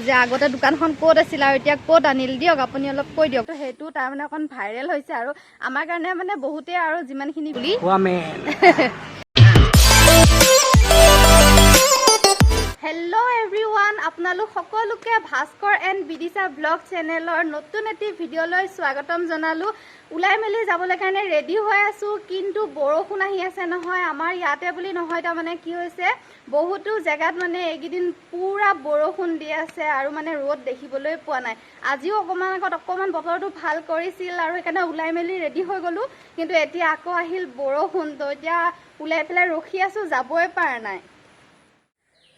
যে আগতে দোকানখন ক'ত আছিল আৰু এতিয়া ক'ত আনিল দিয়ক আপুনি অলপ কৈ দিয়ক তো সেইটো তাৰ মানে অকণ ভাইৰেল হৈছে আৰু আমাৰ কাৰণে মানে বহুতে আৰু যিমানখিনি বুলি হেল্ল' এভৰিৱান আপোনালোক সকলোকে ভাস্কৰ এণ্ড বিদিশা ব্লগ চেনেলৰ নতুন এটি ভিডিঅ'লৈ স্বাগতম জনালোঁ ওলাই মেলি যাবলৈ কাৰণে ৰেডি হৈ আছোঁ কিন্তু বৰষুণ আহি আছে নহয় আমাৰ ইয়াতে বুলি নহয় তাৰমানে কি হৈছে বহুতো জেগাত মানে এইকেইদিন পুৰা বৰষুণ দি আছে আৰু মানে ৰ'দ দেখিবলৈ পোৱা নাই আজিও অকণমান আগত অকণমান বতৰটো ভাল কৰিছিল আৰু সেইকাৰণে ওলাই মেলি ৰেডি হৈ গ'লোঁ কিন্তু এতিয়া আকৌ আহিল বৰষুণ তো এতিয়া ওলাই পেলাই ৰখি আছোঁ যাবই পৰা নাই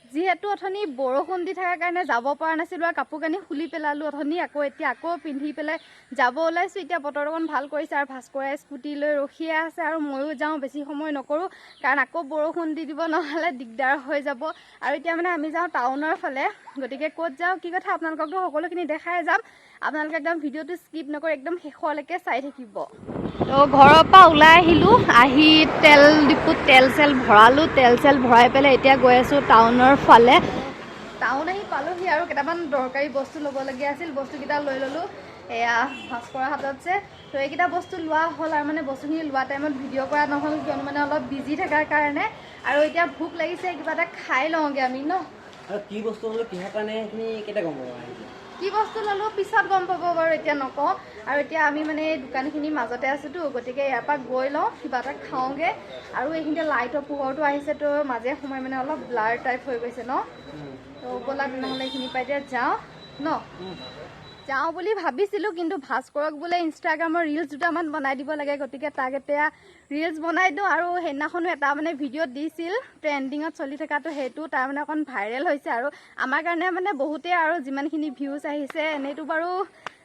যিহেতু অথনি বৰষুণ দি থকাৰ কাৰণে যাব পৰা নাছিলোঁ আৰু কাপোৰ কানি খুলি পেলালোঁ অথনি এতিয়া আকৌ পিন্ধি পেলাই যাব ওলাইছোঁ এতিয়া বতৰ অকণ ভাল কৰিছে আৰু ভাস্কৰে স্কুটি লৈ ৰখিয়ে আছে আৰু ময়ো যাওঁ বেছি সময় নকৰোঁ কাৰণ আকৌ বৰষুণ দি দিব নহ'লে দিগদাৰ হৈ যাব আৰু এতিয়া মানে আমি যাওঁ টাউনৰ ফালে গতিকে ক'ত যাওঁ কি কথা আপোনালোককতো সকলোখিনি দেখাই যাম আপোনালোকে একদম ভিডিঅ'টো স্কিপ নকৰি একদম শেষলৈকে চাই থাকিব তো ঘৰৰ পৰা ওলাই আহিলোঁ আহি তেল ডিপুত তেল চেল ভৰালোঁ তেল চেল ভৰাই পেলাই এতিয়া গৈ আছোঁ টাউনৰ ফালে টাউন আহি পালোঁহি আৰু কেইটামান দৰকাৰী বস্তু ল'বলগীয়া আছিল বস্তুকেইটা লৈ ল'লোঁ এয়া ভাস্কৰৰ হাতত যে তো এইকেইটা বস্তু লোৱা হ'ল আৰু মানে বস্তুখিনি লোৱা টাইমত ভিডিঅ' কৰা নহ'ল কিয়নো মানে অলপ বিজি থকাৰ কাৰণে আৰু এতিয়া ভোক লাগিছে কিবা এটা খাই লওঁগৈ আমি ন কি বস্তু ল'লোঁ কিহৰ কাৰণে সেইখিনি কেতিয়া গম পাব কি বস্তু ল'লোঁ পিছত গম পাব বাৰু এতিয়া নকওঁ আৰু এতিয়া আমি মানে এই দোকানখিনিৰ মাজতে আছোঁতো গতিকে ইয়াৰ পৰা গৈ লওঁ কিবা এটা খাওঁগৈ আৰু এইখিনিতে লাইটৰ পোহৰটো আহিছে তো মাজে সময়ে মানে অলপ ব্লাৰ টাইপ হৈ গৈছে ন তো ব'লা তেনেহ'লে এইখিনি পাই এতিয়া যাওঁ ন যাওঁ বুলি ভাবিছিলোঁ কিন্তু ভাস্কৰক বোলে ইনষ্টাগ্ৰামৰ ৰিলচ দুটামান বনাই দিব লাগে গতিকে তাক এতিয়া ৰিলচ বনাই দিওঁ আৰু সেইদিনাখনো এটা মানে ভিডিঅ' দিছিল ট্ৰেণ্ডিঙত চলি থকাটো সেইটো তাৰ মানে অকণ ভাইৰেল হৈছে আৰু আমাৰ কাৰণে মানে বহুতে আৰু যিমানখিনি ভিউজ আহিছে এনেইতো বাৰু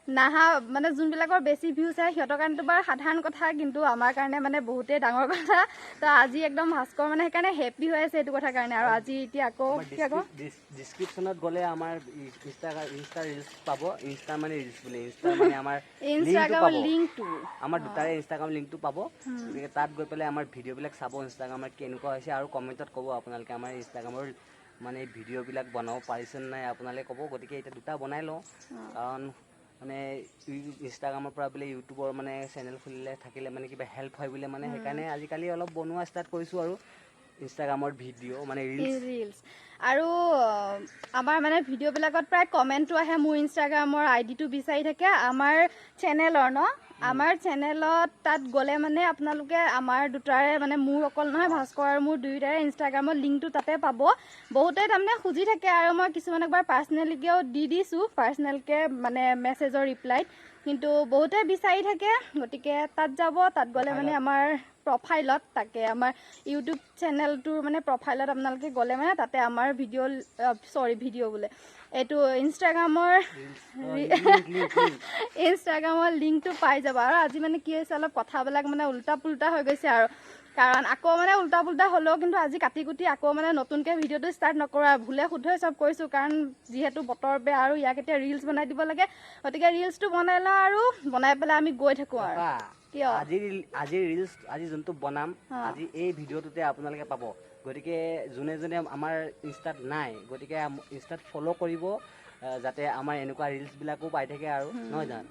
নাহা মানে যোনবিলাকৰ বেছি ভিউজ আহে সিহঁতৰ কাৰণেতো বাৰু সাধাৰণ কথা কিন্তু আমাৰ কাৰণে মানে বহুতেই ডাঙৰ কথা তো আজি একদম ভাস্কৰ মানে সেইকাৰণে হেপ্পী হৈ আছে এইটো কথাৰ কাৰণে আৰু আজি এতিয়া আকৌ ডিছক্ৰিপশ্যনত গ'লে আমাৰ ইনষ্টা ৰিলচ পাব ইনষ্টা মানে ৰিলচ বুলি ইনষ্টা মানে আমাৰ ইনষ্টাগ্ৰামৰ লিংকটো আমাৰ দুটাৰে ইনষ্টাগ্ৰাম লিংকটো পাব গতিকে তাত গৈ পেলাই আমাৰ ভিডিঅ'বিলাক চাব ইনষ্টাগ্ৰামত কেনেকুৱা হৈছে আৰু কমেণ্টত ক'ব আপোনালোকে আমাৰ ইনষ্টাগ্ৰামৰ মানে ভিডিঅ'বিলাক বনাব পাৰিছে নাই আপোনালোকে ক'ব গতিকে এতিয়া দুটা বনাই লওঁ কাৰণ মানে ইনষ্টাগ্ৰামৰ পৰা বোলে ইউটিউবৰ মানে চেনেল খুলিলে থাকিলে মানে কিবা হেল্প হয় বোলে মানে সেইকাৰণে আজিকালি অলপ বনোৱা ষ্টাৰ্ট কৰিছোঁ আৰু ইনষ্টাগ্ৰামৰ ভিডিঅ' মানে ৰিলচ আৰু আমাৰ মানে ভিডিঅ'বিলাকত প্ৰায় কমেণ্টটো আহে মোৰ ইনষ্টাগ্ৰামৰ আইডিটো বিচাৰি থাকে আমাৰ চেনেলৰ ন আমাৰ চেনেলত তাত গ'লে মানে আপোনালোকে আমাৰ দুটাৰে মানে মোৰ অকল নহয় ভাস্কৰ আৰু মোৰ দুয়োটাৰে ইনষ্টাগ্ৰামৰ লিংকটো তাতে পাব বহুতে তাৰমানে খুজি থাকে আৰু মই কিছুমানক বাৰ পাৰ্চনেলিকেও দি দিছোঁ পাৰ্চনেলকৈ মানে মেছেজৰ ৰিপ্লাইত কিন্তু বহুতে বিচাৰি থাকে গতিকে তাত যাব তাত গ'লে মানে আমাৰ প্ৰফাইলত তাকে আমাৰ ইউটিউব চেনেলটোৰ মানে প্ৰফাইলত আপোনালোকে গ'লে মানে তাতে আমাৰ ভিডিঅ' বোলে এইটো ইনষ্টাগ্ৰামৰ লিংকটো পাই যাব আৰু আজি মানে কি হৈছে অলপ কথাবিলাক মানে উল্টা পুল্টা হৈ গৈছে আৰু কাৰণ আকৌ মানে উল্টা পুল্টা হ'লেও কিন্তু আজি কাটি কুটি আকৌ মানে নতুনকৈ ভিডিঅ'টো ষ্টাৰ্ট নকৰা ভুলে শুদ্ধই চব কৰিছোঁ কাৰণ যিহেতু বতৰ বেয়া আৰু ইয়াক এতিয়া ৰিলচ বনাই দিব লাগে গতিকে ৰিলচটো বনাই লওঁ আৰু বনাই পেলাই আমি গৈ থাকোঁ আৰু কিয় আজি ৰিলচ আজি যোনটো বনাম আজি এই ভিডিঅ'টোতে আপোনালোকে পাব গতিকে যোনে যোনে আমাৰ ইনষ্টাত নাই গতিকে ইনষ্টাত ফ'ল' কৰিব যাতে আমাৰ এনেকুৱা ৰিলচবিলাকো পাই থাকে আৰু নহয় জানো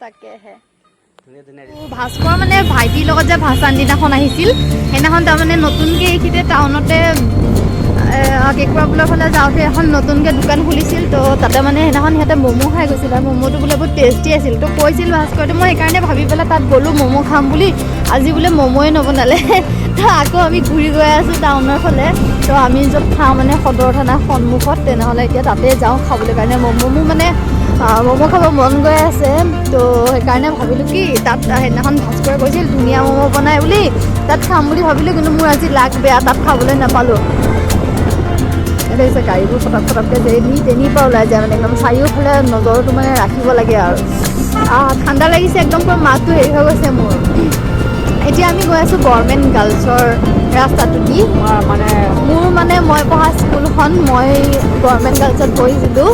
তাকেহে ধুনীয়া ধুনীয়া ভাস্কৰ মানে ভাইটিৰ লগত যে ভাষান দিনাখন আহিছিল সেইদিনাখন তাৰমানে নতুনকৈ এইখিনিতে টাউনতে কেঁকুৰাপুলৰ ফালে যাওঁতে এখন নতুনকৈ দোকান খুলিছিল তো তাতে মানে সেইদিনাখন সিহঁতে ম'ম' খাই গৈছিল আৰু ম'ম'টো বোলে বহুত টেষ্টি আছিল তো কৈছিল ভাস্কৰটো মই সেইকাৰণে ভাবি পেলাই তাত গ'লোঁ ম'ম' খাম বুলি আজি বোলে ম'ম'য়ে নবনালে তো আকৌ আমি ঘূৰি গৈ আছোঁ টাউনৰ ফালে তো আমি য'ত খাওঁ মানে সদৰ থানাৰ সন্মুখত তেনেহ'লে এতিয়া তাতে যাওঁ খাবলৈ কাৰণে ম'ম' মানে ম'ম' খাব মন গৈ আছে তো সেইকাৰণে ভাবিলোঁ কি তাত সেইদিনাখন ভাস্কৰে কৈছিল ধুনীয়া ম'ম' বনাই বুলি তাত খাম বুলি ভাবিলোঁ কিন্তু মোৰ আজি লাগ বেয়া তাত খাবলৈ নাপালোঁ দেখিছে গাড়ীবোৰ ফটককৈ যেনি পৰা ওলাই যায় মানে একদম চাৰিওফালে নজৰটো মানে ৰাখিব লাগে আৰু ঠাণ্ডা লাগিছে একদম পুৰা মাতটো হেৰি হৈ গৈছে মোৰ এতিয়া আমি গৈ আছোঁ গভৰ্ণমেণ্ট গাৰ্লছৰ ৰাস্তাটো দি মানে মোৰ মানে মই পঢ়া স্কুলখন মই গভৰ্ণমেণ্ট গাৰ্লছত পঢ়িছিলোঁ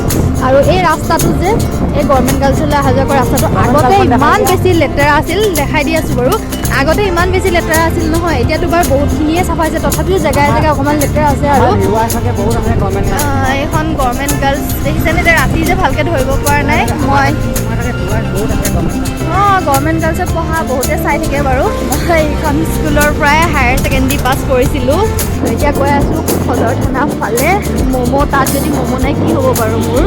আৰু এই ৰাস্তাটো যে এই গভৰ্ণমেণ্ট গাৰ্লছলৈ অহা যোৱা কৰা ৰাস্তাটো আগতে ইমান বেছি লেতেৰা আছিল, দেখাই দি আছোঁ বাৰু। আগতে ইমান বেছি লেতেৰা আছিল নহয়, এতিয়াতো বাৰু বহুতখিনিয়ে চাফা হৈছে, তথাপিও জেগাই জেগাই অকণমান লেতেৰা আছে। আৰু এইখন গভৰ্ণমেণ্ট গাৰ্লছ দেখিছেনে, এতিয়া ৰাতি যে ভালকৈ ধৰিব পৰা নাই মই। অঁ, গভৰ্ণমেণ্ট গাৰ্লছত পঢ়া বহুতে চাই থাকে বাৰু। মই এইখন স্কুলৰ পৰাই হায়াৰ ছেকেণ্ডেৰী পাছ কৰিছিলোঁ। এতিয়া গৈ আছোঁ সদৰ থানা ফালে। ম'ম' তাত যদি ম'ম' নাই কি হ'ব বাৰু মোৰ,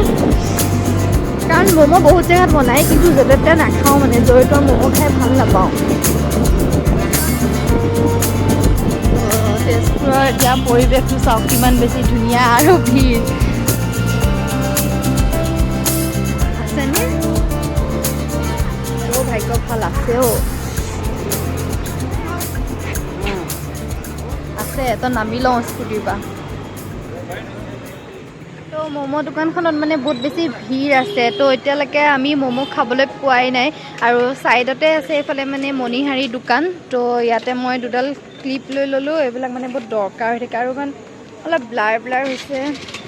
কাৰণ ম'ম' বহুত জেগাত বনায় কিন্তু য'তে ত'তে নাখাওঁ, মানে জড়িতৰ ম'ম' খাই ভাল নাপাওঁ। তেজপুৰৰ এতিয়া পৰিৱেশটো চাওক কিমান বেছি ধুনীয়া আৰু ভিৰ আছেনে? ভাগ্য ভাল আছে অ', আছে। তো নামি লওঁ স্কুটিৰ পৰা। তো ম'ম' দোকানখনত মানে বহুত বেছি ভিৰ আছে, তো এতিয়ালৈকে আমি ম'ম' খাবলৈ পোৱাই নাই। আৰু ছাইডতে আছে এইফালে মানে মণিহাৰী দোকান, তো ইয়াতে মই দুডাল ক্লিপ লৈ ল'লোঁ। এইবিলাক মানে বহুত দৰকাৰ হৈ থাকে আৰু মানে অলপ ব্লাৰ ব্লাৰ হৈছে,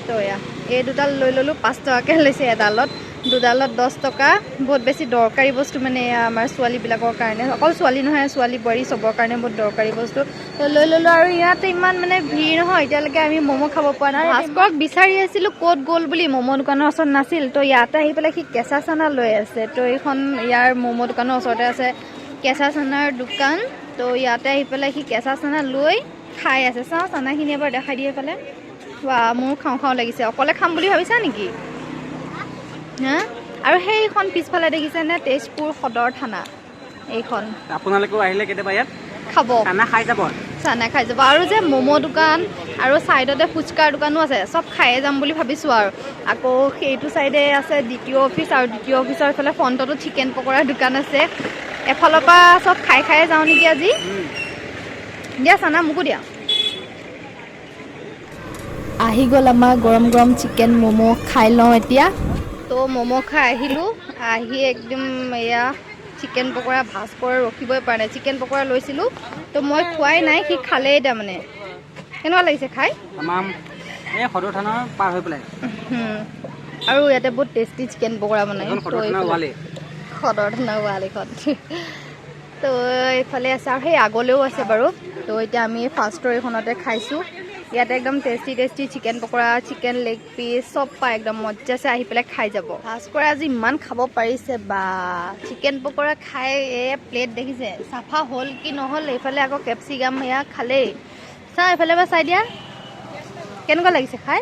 তো এয়া এই দুডাল লৈ ল'লোঁ। 5 টকাকৈ লৈছে এডালত, দুডালত 10 টকা। বহুত বেছি দৰকাৰী বস্তু মানে এয়া আমাৰ ছোৱালীবিলাকৰ কাৰণে, অকল ছোৱালী নহয়, ছোৱালী বোৱাৰী চবৰ কাৰণে বহুত দৰকাৰী বস্তু, তো লৈ ল'লোঁ। আৰু ইয়াতে ইমান মানে ভিৰ নহয়, এতিয়ালৈকে আমি ম'ম' খাব পৰা নাই। ভাস্কৰক বিচাৰি আছিলোঁ ক'ত গ'ল বুলি, ম'ম' দোকানৰ ওচৰত নাছিল। তো ইয়াতে আহি পেলাই সি কেঁচা চানা লৈ আছে। তো এইখন ইয়াৰ ম'ম' দোকানৰ ওচৰতে আছে কেঁচা চানাৰ দোকান। তো ইয়াতে আহি পেলাই সি কেঁচা চানা লৈ খাই আছে। চাওঁ চানাখিনি এবাৰ দেখাই দিয়ে এইফালে। বা মোৰ খাওঁ খাওঁ লাগিছে। অকলে খাম বুলি ভাবিছা নেকি? হা? আৰু সেইখন পিছফালে দেখিছেনে, তেজপুৰ সদৰ থানা এইখন। আপোনালোকেও আহিলে কেতিয়াবা ইয়াত খাব, চানা খাই যাব। চানা খাই যাব। আৰু যে ম'ম' দোকান আৰু ছাইডতে ফুচকাৰ দোকানো আছে, চব খায়ে যাম বুলি ভাবিছোঁ। আৰু আকৌ সেইটো ছাইডে আছে দ্বিতীয় অফিচ, আৰু দ্বিতীয় অফিচৰ এইফালে ফ্ৰণ্টতো চিকেন পকৰাৰ দোকান আছে। এফালৰ পৰা চব খাই খায়ে যাওঁ নেকি আজি। দিয়া চানা মোকো দিয়া। আহি গ'ল আমাৰ গৰম গৰম চিকেন ম'ম', খাই লওঁ এতিয়া। তো ম'ম' খাই আহিলোঁ, আহি একদম এয়া চিকেন পকৰা ভাস্কৰ ৰখিবই পৰা নাই। চিকেন পকৰা লৈছিলোঁ, তো মই খোৱাই নাই, সি খালেই তাৰমানে। কেনেকুৱা লাগিছে খাই? এই সদৰ থানা পাৰ হৈ পেলাই। আৰু ইয়াতে বহুত টেষ্টি চিকেন পকৰা বনায়। সদৰ থানা ৱালে, সদৰ থানা ৱালেখন। তো এইফালে আছে আৰু সেই আগলৈও আছে বাৰু। তো এতিয়া আমি ফাৰ্ষ্টৰ এইখনতে খাইছোঁ। ইয়াতে একদম tasty tasty chicken pakora, chicken leg piece চব পায়, একদম মজাছে। আহি পেলাই খাই যাব। ভাস্কৰে আজি ইমান খাব পাৰিছে বা, চিকেন পকৰা খাই প্লেট দেখিছে চাফা হ'ল কি নহ'ল। এইফালে আকৌ কেপচিকাম এয়া খালেই। চাওঁ এইফালে পৰা চাই দিয়া, কেনেকুৱা লাগিছে খাই?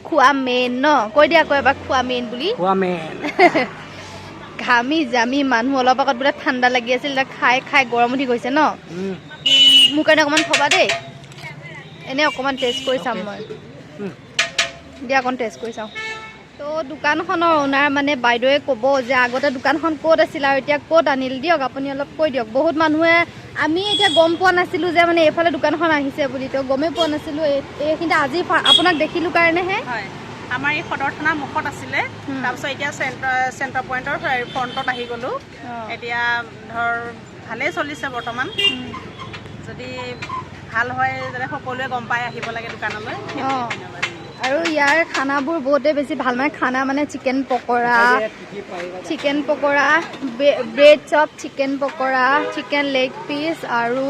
খোৱা মেইন ন, কৈ দিয়া আকৌ এবাৰ খোৱা মেইন বুলি। খোৱা মেইন। ঘামি জামি মানুহ অলপ আগত বোলে ঠাণ্ডা লাগি আছিল, খাই খাই গৰম উঠি গৈছে ন। মোৰ কাৰণে অকণমান থবা দেই, এনেই অকণমান টেষ্ট কৰি চাম মই। দিয়া অকণ টেষ্ট কৰি চাওঁ। তো দোকানখনৰ অ'নাৰ মানে বাইদেৱে ক'ব যে আগতে দোকানখন ক'ত আছিল আৰু এতিয়া ক'ত আনিল, দিয়ক আপুনি অলপ কৈ দিয়ক। বহুত মানুহে আমি এতিয়া গম পোৱা নাছিলোঁ যে মানে এইফালে দোকানখন আহিছে বুলি, তো গমেই পোৱা নাছিলোঁ। কিন্তু আজি আপোনাক দেখিলোঁ কাৰণেহে। হয়, আমাৰ এই সদৰ থানাৰ মুখত আছিলে, তাৰপিছত এতিয়া চেণ্টাৰ পইণ্টৰ ফ্ৰণ্টত আহি গ'লোঁ। এতিয়া ধৰ ভালেই চলিছে বৰ্তমান। যদি ভাল হয় যাতে সকলোৱে গম পাই আহিব লাগে দোকানলৈ। অঁ, আৰু ইয়াৰ খানাবোৰ বহুতেই বেছি ভাল, মানে খানা মানে chicken pakora, bread chop, chicken pakora, chicken leg piece আৰু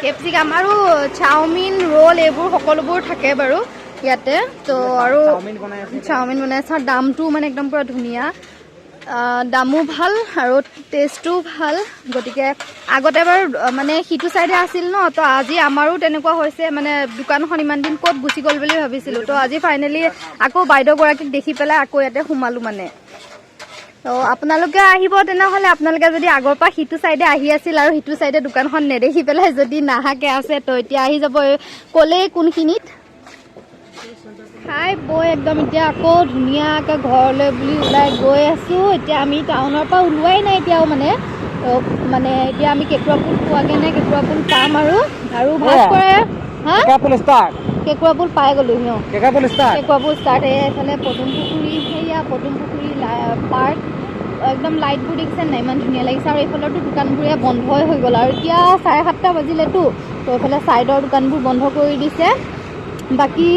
কেপচিকাম আৰু চাওমিন, ৰোল এইবোৰ সকলোবোৰ থাকে বাৰু ইয়াতে। তো আৰু চাওমিন বনাইছে, দামটো মানে একদম পূৰা ধুনীয়া, দামো ভাল আৰু টেষ্টো ভাল। গতিকে আগতে বাৰু মানে সিটো ছাইডে আছিল ন, তো আজি আমাৰো তেনেকুৱা হৈছে, মানে দোকানখন ইমান দিন ক'ত গুচি গ'ল বুলি ভাবিছিলোঁ। তো আজি ফাইনেলি আকৌ বাইদেউগৰাকীক দেখি পেলাই আকৌ ইয়াতে সোমালোঁ মানে। তো আপোনালোকে আহিব তেনেহ'লে, আপোনালোকে যদি আগৰ পৰা সিটো ছাইডে আহি আছিল আৰু সিটো ছাইডে দোকানখন নেদেখি পেলাই যদি নাহাকে আছে, তো এতিয়া আহি যাব। ক'লেই কোনখিনিত খাই বৈ একদম এতিয়া আকৌ ধুনীয়াকৈ ঘৰলৈ বুলি ওলাই গৈ আছোঁ। এতিয়া আমি টাউনৰ পৰা ওলোৱাই নাই এতিয়াও মানে এতিয়া আমি কেঁকুৰাপুল পোৱাগৈ নাই, কেঁকুৰাপুল পাম আৰু ভাস্কৰে কেঁকুৰাপুল পাই গ'লোঁ ন, কেঁকুৰাপুল ষ্টাৰ্ট। এইফালে পদুম পুখুৰী, সেয়া পদুম পুখুৰী পাৰ্ক, একদম লাইটবোৰ দেখিছে নাই, ইমান ধুনীয়া লাগিছে। আৰু এইফালৰতো দোকানবোৰে বন্ধই হৈ গ'ল, আৰু এতিয়া 7:30 বাজিলেতো, তো এইফালে ছাইডৰ দোকানবোৰ বন্ধ কৰি দিছে। বাকী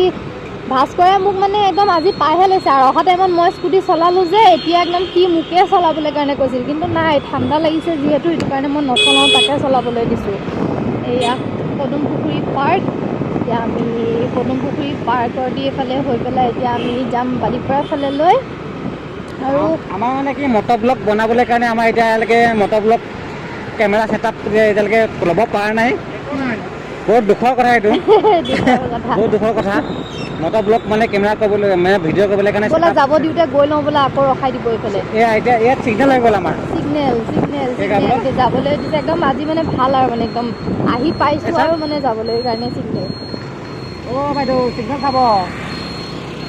ভাস্কৰে মোক মানে একদম আজি পাইহে লৈছে, আৰু অহা টাইমত মই স্কুটি চলালোঁ যে, এতিয়া একদম সি মোকে চলাবলৈ কাৰণে কৈছিল, কিন্তু নাই ঠাণ্ডা লাগিছে যিহেতু, সেইটো কাৰণে মই নচলাওঁ, তাকে চলাবলৈ দিছোঁ। এয়া পদুম পুখুৰী পাৰ্ক। এতিয়া আমি পদুম পুখুৰী পাৰ্কৰ দি এইফালে হৈ পেলাই এতিয়া আমি যাম বালিপাৰা ফালেলৈ। আৰু আমাৰ মানে কি মটৰ ব্লগ বনাবলৈ কাৰণে আমাৰ এতিয়ালৈকে মটৰ ব্লগ কেমেৰা ছেটআপ এতিয়ালৈকে ল'ব পৰা নাই। বহুত দুখৰ কথা এইটো, বহুত দুখৰ কথা। মটৰ ব্লগ মানে কেমেৰা কৰিবলৈ মানে ভিডিঅ' কৰিবলৈ কাৰণে বোলা যাব দিওঁতে গৈ লওঁ বোলা, আকৌ ৰখাই দিব এইফালে। এয়া এতিয়া ইয়াত চিগনেল হৈ গ'ল আমাৰ, চিগনেল যাবলৈ দিছে একদম। আজি মানে ভাল আৰু মানে একদম আহি পাইছোঁ আৰু মানে যাবলৈ কাৰণে চিগনেল। অ' বাইদেউ চিগনেল চাব।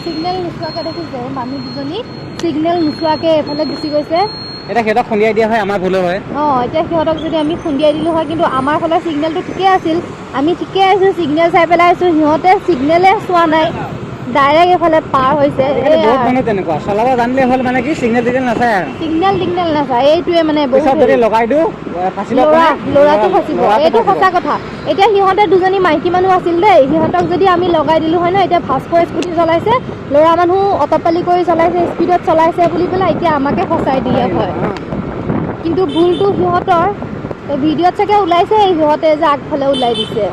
চিগনেল নোচোৱাকৈ দেখিছে মানুহ দুজনী, চিগনেল নোচোৱাকৈ এইফালে গুচি গৈছে। এতিয়া সিহঁতক খুন্দিয়াই দিয়া হয় আমাৰ ভুল হয়। এতিয়া সিহঁতক যদি আমি খুন্দিয়াই দিলোঁ হয়, কিন্তু আমাৰ ফালে চিগনেলটো ঠিকে আছিল, আমি ঠিকে আছোঁ, চিগনেল চাই পেলাই আছোঁ, সিহঁতে চিগনেলে চোৱা নাই, ডাইৰেক্ট এইফালে পাৰ হৈছে। বহুত মানুহ তেনেকুৱা, চলাব জানিলে হ'ল মানে কি চিগনেল টিগনেল নাচায় আৰু চিগনেল নাচায়, এইটোৱে মানে পিছত যদি লগাই দিওঁ ল'ৰাটো ফচিব, এইটো সঁচা কথা। এতিয়া সিহঁতে দুজনী মাইকী মানুহ আছিল দেই, সিহঁতক যদি আমি লগাই দিলোঁ হয় ন, এতিয়া ভাস্কৰে স্কুটি চলাইছে, ল'ৰা মানুহ অটপালি কৰি চলাইছে, স্পীডত চলাইছে বুলি পেলাই এতিয়া আমাকে ফচাই দিয়ে হয়, কিন্তু ভুলটো সিহঁতৰ। ভিডিঅ'ত চাগে ওলাইছে সিহঁতে যে আগফালে ওলাই দিছে।